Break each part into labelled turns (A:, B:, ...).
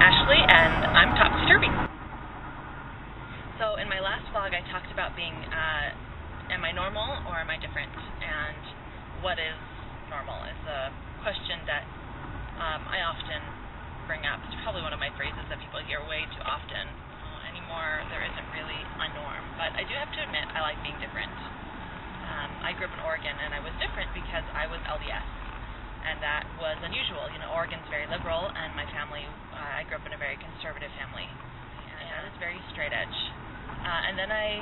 A: Ashley, and I'm topsy-turvy. So in my last vlog, I talked about being, am I normal or am I different? And what is normal is a question that I often bring up. It's probably one of my phrases that people hear way too often. Anymore, there isn't really a norm. But I do have to admit, I like being different. I grew up in Oregon, and I was different because I was LDS. And that was unusual. You know, Oregon's very liberal, and my family, I grew up in a very conservative family. And that is very straight edge. And then I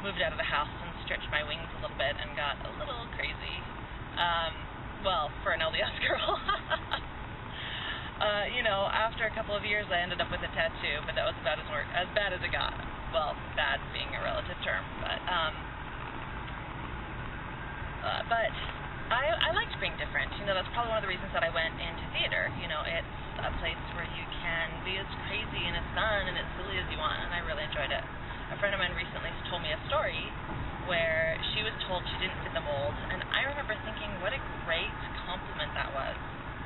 A: moved out of the house and stretched my wings a little bit and got a little crazy. Well, for an LDS girl. You know, after a couple of years, I ended up with a tattoo, but that was about as bad as it got. Well, bad being a relative term, but I liked being different. You know, that's probably one of the reasons that I went into theater. You know, it's a place where you can be as crazy and as fun and as silly as you want, and I really enjoyed it. A friend of mine recently told me a story where she was told she didn't fit the mold, and I remember thinking, what a great compliment that was.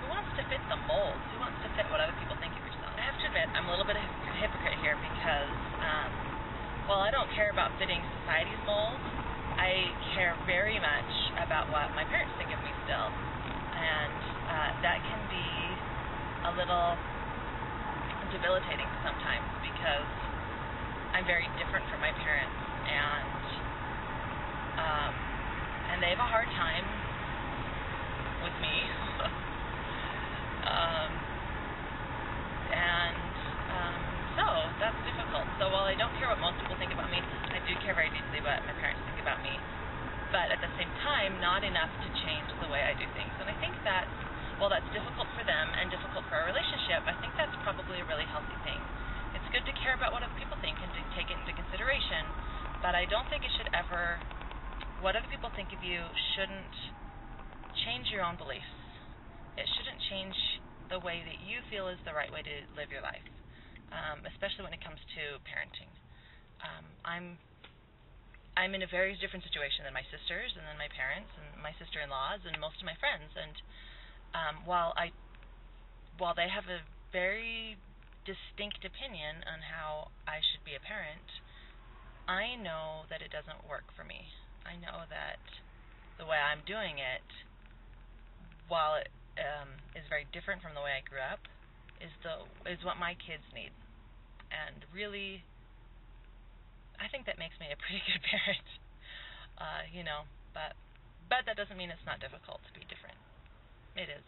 A: Who wants to fit the mold? Who wants to fit what other people think of yourself? I have to admit, I'm a little bit of a hypocrite here because, while I don't care about fitting society's mold, I care very much about what my parents think of me still. And that can be a little debilitating sometimes because I'm very different from my parents, and they have a hard time with me. So that's difficult. So while I don't care what most people think about me, I do care very deeply what my parents think about me. But at the same time, not enough to change the way I do things. And I think that while that's difficult for them and difficult for our relationship, I think that's probably a really healthy thing. It's good to care about what other people think and to take it into consideration, but I don't think it should ever, what other people think of you shouldn't change your own beliefs. It shouldn't change the way that you feel is the right way to live your life, especially when it comes to parenting. I'm in a very different situation than my sisters and then my parents and my sister-in-laws and most of my friends. And while they have a very distinct opinion on how I should be a parent, I know that it doesn't work for me. I know that the way I'm doing it, while it is very different from the way I grew up, is what my kids need. And really, I think that makes me a pretty good parent, you know, but that doesn't mean it's not difficult to be different. It is.